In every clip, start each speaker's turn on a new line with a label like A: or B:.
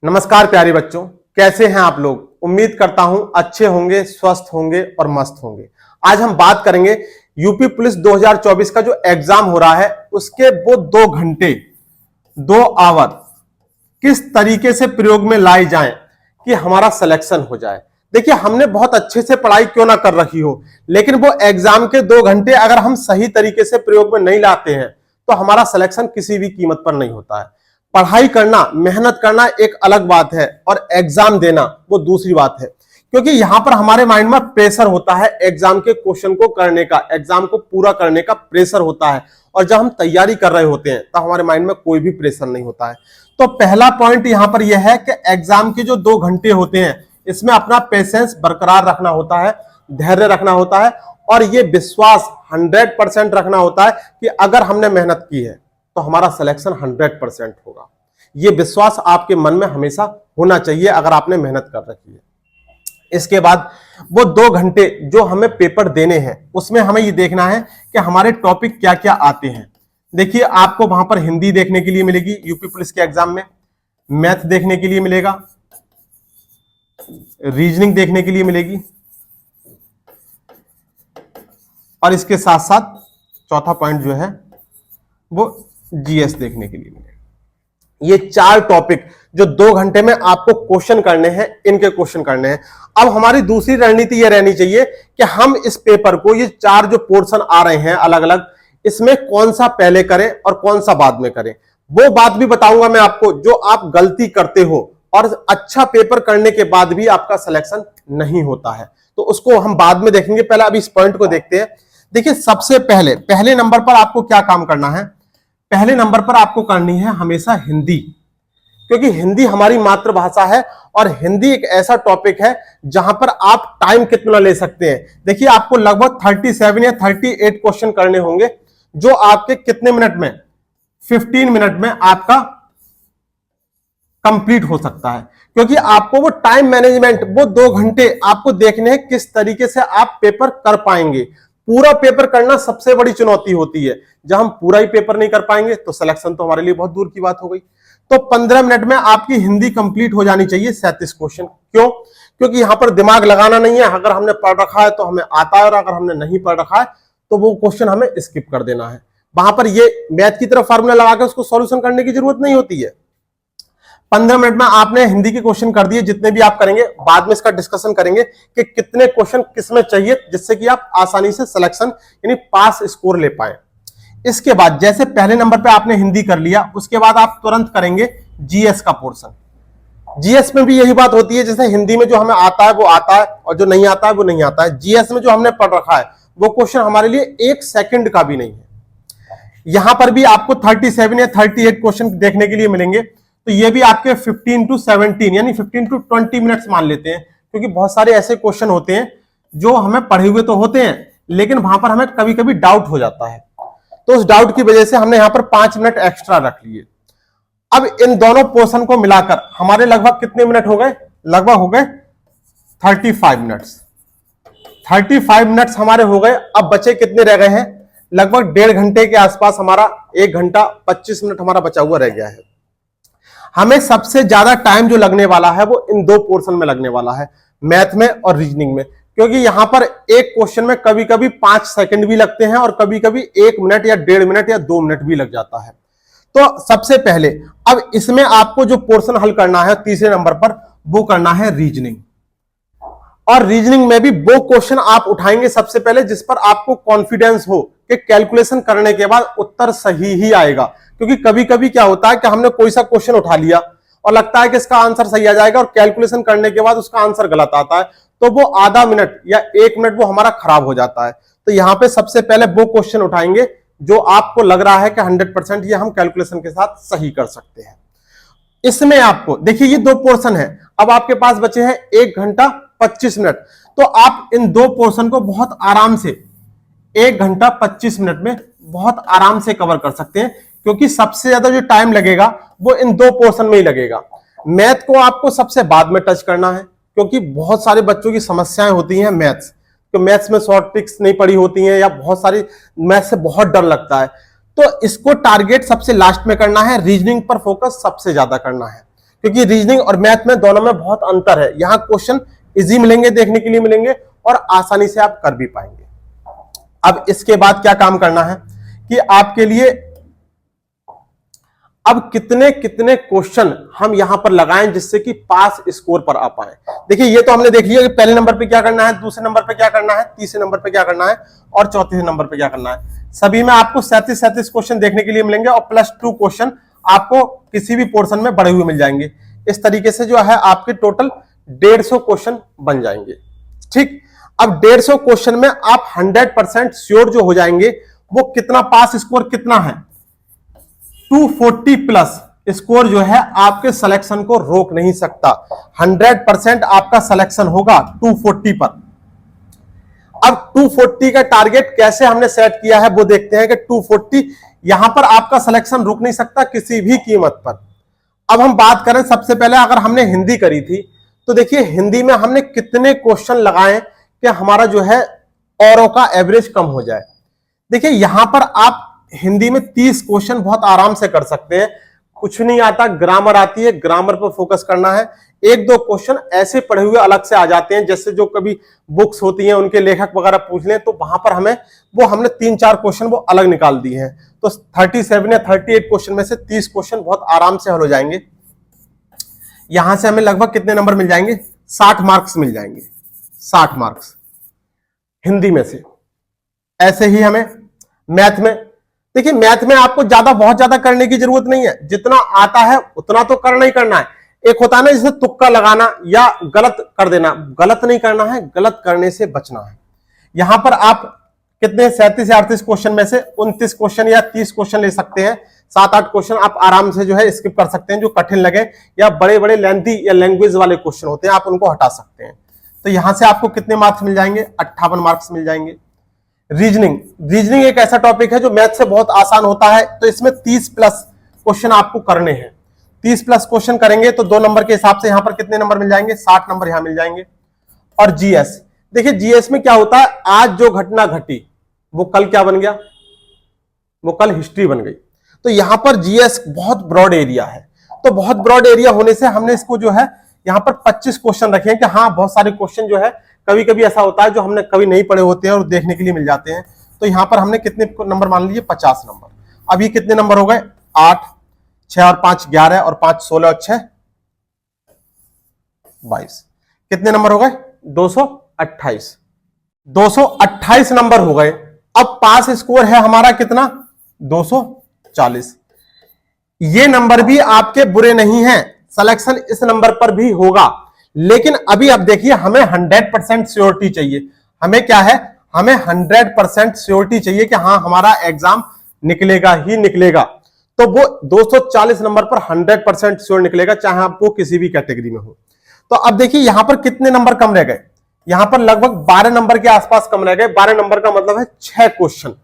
A: नमस्कार प्यारे बच्चों, कैसे हैं आप लोग। उम्मीद करता हूं अच्छे होंगे, स्वस्थ होंगे और मस्त होंगे। आज हम बात करेंगे यूपी पुलिस 2024 का जो एग्जाम हो रहा है उसके वो 2 घंटे 2 आवर किस तरीके से प्रयोग में लाए जाएं कि हमारा सिलेक्शन हो जाए। देखिए, हमने बहुत अच्छे से पढ़ाई क्यों ना कर रखी हो, लेकिन वो एग्जाम के 2 घंटे अगर हम सही तरीके से प्रयोग में नहीं लाते हैं तो हमारा सिलेक्शन किसी भी कीमत पर नहीं होता है। पढ़ाई करना, मेहनत करना एक अलग बात है और एग्जाम देना वो दूसरी बात है, क्योंकि यहां पर हमारे माइंड में प्रेशर होता है एग्जाम के क्वेश्चन को करने का, एग्जाम को पूरा करने का प्रेशर होता है। और जब हम तैयारी कर रहे होते हैं तो हमारे माइंड में कोई भी प्रेशर नहीं होता है। तो पहला पॉइंट यहां पर यह है कि एग्जाम के जो 2 घंटे होते हैं इसमें अपना पेशेंस बरकरार रखना होता है, धैर्य रखना होता है और ये विश्वास 100% रखना होता है कि अगर हमने मेहनत की है तो हमारा सिलेक्शन 100% होगा। यह विश्वास आपके मन में हमेशा होना चाहिए अगर आपने मेहनत कर रखी है। इसके बाद वो 2 घंटे जो हमें पेपर देने हैं उसमें हमें ये देखना है कि हमारे टॉपिक क्या क्या आते हैं। देखिए, आपको वहां पर हिंदी देखने के लिए मिलेगी यूपी पुलिस के एग्जाम में, मैथ देखने के लिए मिलेगा, रीजनिंग देखने के लिए मिलेगी और इसके साथ साथ चौथा पॉइंट जो है वो जीएस देखने के लिए मिलेगा। ये 4 टॉपिक जो 2 घंटे में आपको क्वेश्चन करने हैं, इनके क्वेश्चन करने हैं। अब हमारी दूसरी रणनीति ये रहनी चाहिए कि हम इस पेपर को, ये 4 जो पोर्शन आ रहे हैं अलग अलग, इसमें कौन सा पहले करें और कौन सा बाद में करें। वो बात भी बताऊंगा मैं आपको जो आप गलती करते हो और अच्छा पेपर करने के बाद भी आपका सिलेक्शन नहीं होता है, तो उसको हम बाद में देखेंगे। पहले अभी इस पॉइंट को देखते हैं। देखिए, सबसे पहले नंबर पर आपको क्या काम करना है। पहले नंबर पर आपको करनी है हमेशा हिंदी, क्योंकि हिंदी हमारी मातृभाषा है और हिंदी एक ऐसा टॉपिक है जहां पर आप टाइम कितना ले सकते हैं। देखिए, आपको लगभग 37 या 38 क्वेश्चन करने होंगे जो आपके कितने मिनट में, 15 मिनट में आपका कंप्लीट हो सकता है, क्योंकि आपको वो टाइम मैनेजमेंट, वो 2 घंटे आपको देखने हैं किस तरीके से आप पेपर कर पाएंगे। पूरा पेपर करना सबसे बड़ी चुनौती होती है। जब हम पूरा ही पेपर नहीं कर पाएंगे तो सिलेक्शन तो हमारे लिए बहुत दूर की बात हो गई। तो 15 मिनट में आपकी हिंदी कंप्लीट हो जानी चाहिए 37 क्वेश्चन। क्यों? क्योंकि यहां पर दिमाग लगाना नहीं है। अगर हमने पढ़ रखा है तो हमें आता है और अगर हमने नहीं पढ़ रखा है तो वो क्वेश्चन हमें स्किप कर देना है। वहां पर ये मैथ की तरफ फार्मूला लगा के उसको सॉल्यूशन करने की जरूरत नहीं होती है। 15 मिनट में आपने हिंदी के क्वेश्चन कर दिए, जितने भी आप करेंगे। बाद में इसका डिस्कशन करेंगे कि कितने क्वेश्चन किसमें चाहिए जिससे कि आप आसानी से सिलेक्शन यानी पास स्कोर ले पाए। इसके बाद जैसे पहले नंबर पे आपने हिंदी कर लिया, उसके बाद आप तुरंत करेंगे जीएस का पोर्शन। जीएस में भी यही बात होती है, जैसे हिंदी में जो हमें आता है वो आता है और जो नहीं आता है वो नहीं आता है। जीएस में जो हमने पढ़ रखा है वो क्वेश्चन हमारे लिए 1 सेकंड का भी नहीं है। यहां पर भी आपको 37 या 38 क्वेश्चन देखने के लिए मिलेंगे। तो ये भी आपके 15 to 17 यानी 15 to 20 मिनट्स मान लेते हैं, क्योंकि बहुत सारे ऐसे क्वेश्चन होते हैं जो हमें पढ़े हुए तो होते हैं लेकिन वहां पर हमें कभी कभी डाउट हो जाता है। तो उस डाउट की वजह से हमने यहां पर 5 मिनट एक्स्ट्रा रख लिए। अब इन दोनों पोर्शन को मिलाकर हमारे लगभग कितने मिनट हो गए? लगभग हो गए 35 मिनट्स। 35 मिनट्स हमारे हो गए। अब बचे कितने रह गए हैं? लगभग 1.5 घंटे के आसपास, हमारा 1 घंटा 25 मिनट हमारा बचा हुआ रह गया है। हमें सबसे ज्यादा टाइम जो लगने वाला है वो इन 2 पोर्शन में लगने वाला है, मैथ में और रीजनिंग में, क्योंकि यहां पर एक क्वेश्चन में कभी कभी 5 सेकंड भी लगते हैं और कभी कभी 1 मिनट या 1.5 मिनट या 2 मिनट भी लग जाता है। तो सबसे पहले अब इसमें आपको जो पोर्शन हल करना है तीसरे नंबर पर, वो करना है रीजनिंग। और रीजनिंग में भी वो क्वेश्चन आप उठाएंगे सबसे पहले जिस पर आपको कॉन्फिडेंस हो कि कैलकुलेशन करने के बाद उत्तर सही ही आएगा। क्योंकि कभी कभी क्या होता है कि हमने कोई सा क्वेश्चन उठा लिया और लगता है कि इसका आंसर सही आ जाएगा और कैलकुलेशन करने के बाद उसका आंसर गलत आता है, तो वो आधा मिनट या 1 मिनट वो हमारा खराब हो जाता है। तो यहां पे सबसे पहले वो क्वेश्चन उठाएंगे जो आपको लग रहा है कि 100% ये हम कैलकुलेशन के साथ सही कर सकते हैं। इसमें आपको देखिए, ये 2 पोर्शन है। अब आपके पास बचे हैं 1 घंटा 25 मिनट। तो आप इन 2 पोर्शन को बहुत आराम से 1 घंटा 25 मिनट में बहुत आराम से कवर कर सकते हैं, क्योंकि सबसे ज्यादा जो टाइम लगेगा वो इन 2 पोर्शन में ही लगेगा। मैथ को आपको सबसे बाद में टच करना है, क्योंकि बहुत सारे बच्चों की समस्याएं होती हैं मैथ्स, तो मैथ्स में शॉर्ट ट्रिक्स नहीं पढ़ी होती हैं या बहुत सारी मैथ से बहुत डर लगता है। तो इसको टारगेट सबसे लास्ट में करना है, रीजनिंग पर फोकस सबसे ज्यादा करना है। क्योंकि रीजनिंग और मैथ में दोनों में बहुत अंतर है। यहां क्वेश्चन इजी मिलेंगे, देखने के लिए मिलेंगे और आसानी से आप कर भी पाएंगे। अब इसके बाद क्या काम करना है कि आपके लिए अब कितने कितने क्वेश्चन हम यहां पर लगाएं जिससे कि पास स्कोर पर आ पाए। देखिए ये तो हमने देख लिया कि पहले नंबर पे क्या करना है, दूसरे नंबर पे क्या करना है, तीसरे नंबर पे क्या करना है और चौथे नंबर पे क्या करना है। सभी में आपको 37 क्वेश्चन देखने के लिए मिलेंगे और +2 क्वेश्चन आपको किसी भी पोर्शन में बढ़े हुए मिल जाएंगे। इस तरीके से जो है आपके टोटल 150 क्वेश्चन बन जाएंगे। ठीक, अब 150 क्वेश्चन में आप 100% श्योर जो हो जाएंगे वो कितना पास स्कोर कितना है, 240 प्लस स्कोर जो है आपके सिलेक्शन को रोक नहीं सकता। 100% आपका सिलेक्शन होगा 240 पर। अब 240 का टारगेट कैसे हमने सेट किया है वो देखते हैं कि 240 यहां पर आपका सिलेक्शन रुक नहीं सकता किसी भी कीमत पर। अब हम बात करें, सबसे पहले अगर हमने हिंदी करी थी तो देखिए हिंदी में हमने कितने क्वेश्चन लगाए कि हमारा जो है औरों का एवरेज कम हो जाए। देखिए यहां पर आप हिंदी में 30 क्वेश्चन बहुत आराम से कर सकते हैं। कुछ नहीं आता, ग्रामर आती है, ग्रामर पर फोकस करना है। 1-2 क्वेश्चन ऐसे पढ़े हुए अलग से आ जाते हैं, जैसे जो कभी बुक्स होती हैं उनके लेखक वगैरह पूछ लें तो वहां पर हमने 3-4 क्वेश्चन वो अलग निकाल दिए हैं। तो 37 या 38 क्वेश्चन में से 30 क्वेश्चन बहुत आराम से हल हो जाएंगे। यहां से हमें लगभग कितने नंबर मिल जाएंगे, 60 मार्क्स मिल जाएंगे, 60 मार्क्स हिंदी में से। ऐसे ही हमें मैथ में, देखिए मैथ में आपको बहुत ज्यादा करने की जरूरत नहीं है, जितना आता है उतना तो करना ही करना है। एक होता है ना जैसे तुक्का लगाना या गलत कर देना, गलत नहीं करना है, गलत करने से बचना है। यहां पर आप कितने 37 या 38 क्वेश्चन में से 29 क्वेश्चन या 30 क्वेश्चन ले सकते हैं। 7-8 क्वेश्चन आप आराम से जो है स्किप कर सकते हैं, जो कठिन लगे या बड़े बड़े लेंथी या लैंग्वेज वाले क्वेश्चन होते हैं आप उनको हटा सकते हैं। तो यहां से आपको कितने मार्क्स मिल जाएंगे, 58 मार्क्स मिल जाएंगे। रीजनिंग एक ऐसा टॉपिक है जो मैथ से बहुत आसान होता है, तो इसमें 30 प्लस क्वेश्चन आपको करने हैं। 30 प्लस क्वेश्चन करेंगे तो 2 नंबर के हिसाब से यहां पर कितने नंबर मिल जाएंगे, 60 नंबर यहां मिल जाएंगे। और जीएस, देखिए जीएस में क्या होता है, आज जो घटना घटी वो कल क्या बन गया, वो कल हिस्ट्री बन गई। तो यहां पर जीएस बहुत ब्रॉड एरिया है, तो बहुत ब्रॉड एरिया होने से हमने इसको जो है यहां पर 25 क्वेश्चन रखे हैं कि हाँ बहुत सारे क्वेश्चन जो है कभी कभी ऐसा होता है जो हमने कभी नहीं पढ़े होते हैं और देखने के लिए मिल जाते हैं। तो यहां पर हमने कितने नंबर मान लीजिए, 50 नंबर। अब ये कितने नंबर हो गए, 8, 6 और 5 11 और 5 16 और 6 22। कितने नंबर हो गए, 228। 228 नंबर हो गए। अब पास स्कोर है हमारा कितना, 240। ये नंबर भी आपके बुरे नहीं हैं, सिलेक्शन इस नंबर पर भी होगा। लेकिन अभी अब देखिए हमें 100% श्योरिटी चाहिए। हमें क्या है, हमें 100% श्योरिटी चाहिए कि हाँ हमारा एग्जाम निकलेगा ही निकलेगा। तो वो 240 नंबर पर 100% श्योर निकलेगा, चाहे आप वो किसी भी कैटेगरी में हो। तो अब देखिए यहां पर कितने नंबर कम रह गए, यहां पर लगभग 12 नंबर के आसपास कम रह गए। 12 नंबर का मतलब है 6 क्वेश्चन।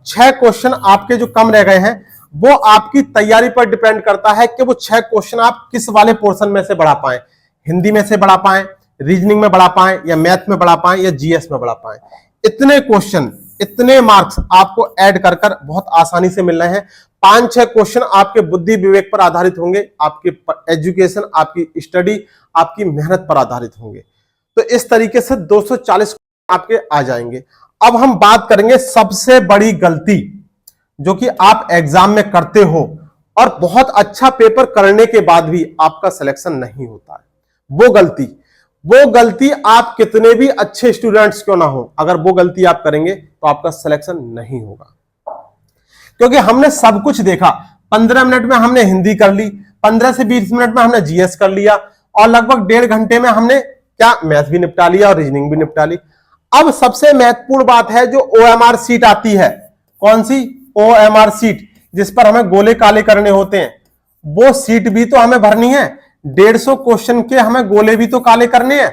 A: 6 क्वेश्चन आपके जो कम रह गए हैं वो आपकी तैयारी पर डिपेंड करता है कि वो 6 क्वेश्चन आप किस वाले पोर्शन में से बढ़ा पाए, हिंदी में से बढ़ा पाए, रीजनिंग में बढ़ा पाए, या मैथ में बढ़ा पाए, या जीएस में बढ़ा पाए। इतने क्वेश्चन, इतने मार्क्स आपको ऐड कर कर बहुत आसानी से मिल रहे हैं। 5-6 क्वेश्चन आपके बुद्धि विवेक पर आधारित होंगे, आपके एजुकेशन, आपकी स्टडी, आपकी मेहनत पर आधारित होंगे। तो इस तरीके से 240 आपके आ जाएंगे। अब हम बात करेंगे सबसे बड़ी गलती जो कि आप एग्जाम में करते हो और बहुत अच्छा पेपर करने के बाद भी आपका सिलेक्शन नहीं होता है। वो गलती आप कितने भी अच्छे स्टूडेंट्स क्यों ना हो, अगर वो गलती आप करेंगे तो आपका सिलेक्शन नहीं होगा। क्योंकि हमने सब कुछ देखा, 15 मिनट में हमने हिंदी कर ली, 15 से 20 मिनट में हमने जीएस कर लिया और लगभग 1.5 घंटे में हमने क्या मैथ भी निपटा लिया और रीजनिंग भी निपटा ली। अब सबसे महत्वपूर्ण बात है जो ओएमआर सीट आती है, कौन सी, ओएमआर सीट, जिस पर हमें गोले काले करने होते हैं। वो सीट भी तो हमें भरनी है, 150 क्वेश्चन के हमें गोले भी तो काले करने हैं।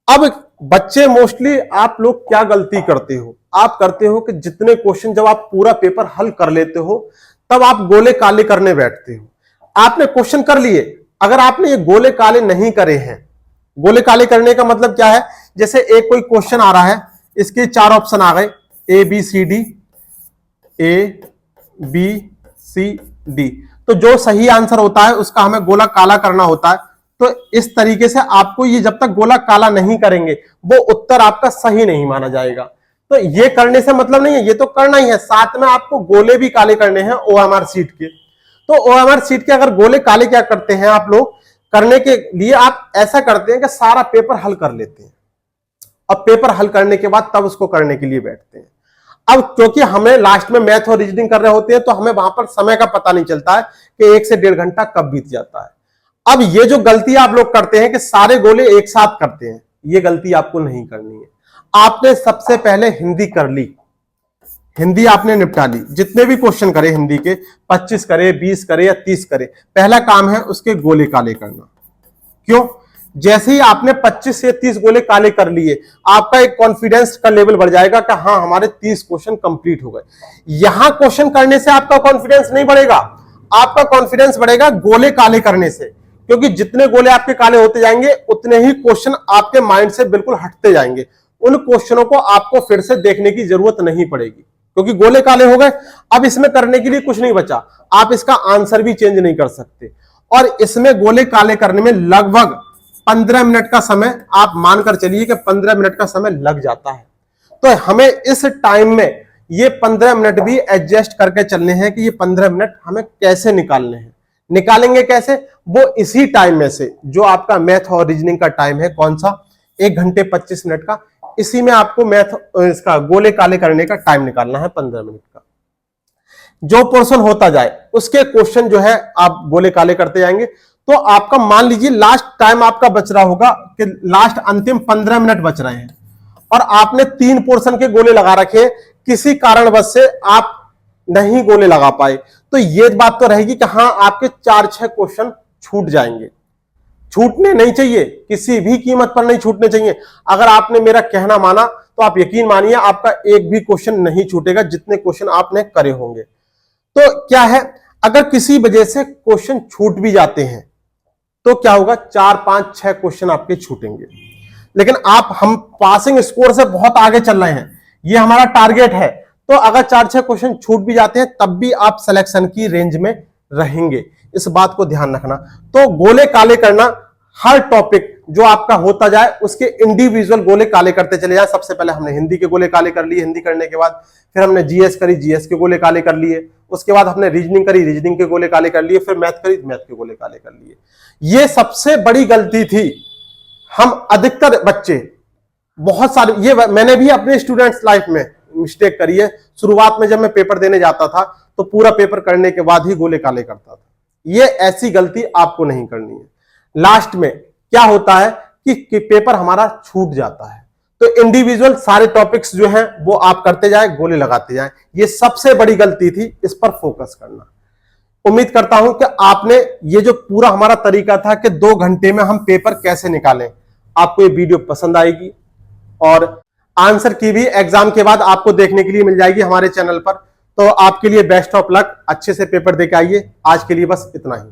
A: अब बच्चे मोस्टली आप लोग क्या गलती करते हो, आप करते हो कि जितने क्वेश्चन जब आप पूरा पेपर हल कर लेते हो तब आप गोले काले करने बैठते हो। आपने क्वेश्चन कर लिए, अगर आपने ये गोले काले नहीं करे हैं, गोले काले करने का मतलब क्या है, जैसे एक कोई क्वेश्चन आ रहा है, इसके 4 ऑप्शन आ गए, ए बी सी डी, तो जो सही आंसर होता है उसका हमें गोला काला करना होता है। तो इस तरीके से आपको ये जब तक गोला काला नहीं करेंगे वो उत्तर आपका सही नहीं माना जाएगा। तो ये करने से मतलब नहीं है, ये तो करना ही है, साथ में आपको गोले भी काले करने हैं ओएमआर शीट के। तो ओएमआर शीट के अगर गोले काले क्या करते हैं आप लोग, करने के लिए आप ऐसा करते हैं कि सारा पेपर हल कर लेते हैं और पेपर हल करने के बाद तब उसको करने के लिए बैठते हैं। अब क्योंकि हमें लास्ट में मैथ और रीजनिंग कर रहे होते हैं तो हमें वहां पर समय का पता नहीं चलता है कि 1 से 1.5 घंटा कब बीत जाता है। अब ये जो गलती आप लोग करते हैं कि सारे गोले एक साथ करते हैं, ये गलती आपको नहीं करनी है। आपने सबसे पहले हिंदी कर ली, हिंदी आपने निपटा ली, जितने भी क्वेश्चन करे हिंदी के 25 करे, 20 करे या 30 करे, पहला काम है उसके गोले काले करना। क्यों? जैसे ही आपने 25 से 30 गोले काले कर लिए, आपका एक कॉन्फिडेंस का लेवल बढ़ जाएगा कि हाँ हमारे 30 क्वेश्चन कंप्लीट हो गए। यहां क्वेश्चन करने से आपका कॉन्फिडेंस नहीं बढ़ेगा, आपका कॉन्फिडेंस बढ़ेगा गोले काले करने से, क्योंकि जितने गोले आपके काले होते जाएंगे उतने ही क्वेश्चन आपके माइंड से बिल्कुल हटते जाएंगे। उन क्वेश्चनों को आपको फिर से देखने की जरूरत नहीं पड़ेगी क्योंकि गोले काले हो गए। अब इसमें करने के लिए कुछ नहीं बचा, आप इसका आंसर भी चेंज नहीं कर सकते। और इसमें गोले काले करने में लगभग 15 मिनट का समय, आप मानकर चलिए कि 15 मिनट का समय लग जाता है। तो हमें इस टाइम में ये 15 मिनट भी एडजस्ट करके चलने हैं कि ये 15 मिनट हमें कैसे निकालने हैं। निकालेंगे कैसे? वो इसी टाइम में से जो आपका मैथ और रीजनिंग का टाइम है, कौन सा, 1 घंटे 25 मिनट का, इसी में आपको मैथ इसका गोले काले करने का टाइम निकालना है 15 मिनट का। जो पोर्शन होता जाए उसके क्वेश्चन जो है आप गोले काले करते जाएंगे। तो आपका मान लीजिए लास्ट टाइम आपका बच रहा होगा कि लास्ट अंतिम 15 मिनट बच रहे हैं और आपने 3 पोर्शन के गोले लगा रखे, किसी कारणवश से आप नहीं गोले लगा पाए, तो ये बात तो रहेगी कि हाँ आपके 4-6 क्वेश्चन छूट जाएंगे। छूटने नहीं चाहिए, किसी भी कीमत पर नहीं छूटने चाहिए। अगर आपने मेरा कहना माना तो आप यकीन मानिए आपका एक भी क्वेश्चन नहीं छूटेगा जितने क्वेश्चन आपने करे होंगे। तो क्या है, अगर किसी वजह से क्वेश्चन छूट भी जाते हैं तो क्या होगा, 4, 5, 6 क्वेश्चन आपके छूटेंगे। लेकिन हम पासिंग स्कोर से बहुत आगे चल रहे हैं, ये हमारा टारगेट है। तो अगर 4-6 क्वेश्चन छूट भी जाते हैं तब भी आप सिलेक्शन की रेंज में रहेंगे, इस बात को ध्यान रखना। तो गोले काले करना, हर टॉपिक जो आपका होता जाए उसके इंडिविजुअल गोले काले करते चले जाए। सबसे पहले हमने हिंदी के गोले काले कर लिए, हिंदी करने के बाद फिर हमने जीएस करी, जीएस के गोले काले कर लिए, उसके बाद हमने रीजनिंग करी, रीजनिंग के गोले काले कर लिए, फिर मैथ करी, मैथ के गोले काले कर लिए। ये सबसे बड़ी गलती थी। हम अधिकतर बच्चे बहुत सारे, ये मैंने भी अपने स्टूडेंट्स लाइफ में मिस्टेक करी है। शुरुआत में जब मैं पेपर देने जाता था तो पूरा पेपर करने के बाद ही गोले काले करता था। ये ऐसी गलती आपको नहीं करनी है। लास्ट में क्या होता है कि पेपर हमारा छूट जाता है, तो इंडिविजुअल सारे टॉपिक्स जो हैं वो आप करते जाए, गोले लगाते जाए। ये सबसे बड़ी गलती थी, इस पर फोकस करना। उम्मीद करता हूं कि आपने ये जो पूरा हमारा तरीका था कि 2 घंटे में हम पेपर कैसे निकालें, आपको ये वीडियो पसंद आएगी और आंसर की भी एग्जाम के बाद आपको देखने के लिए मिल जाएगी हमारे चैनल पर। तो आपके लिए बेस्ट ऑफ लक, अच्छे से पेपर देके आइए। आज के लिए बस इतना ही।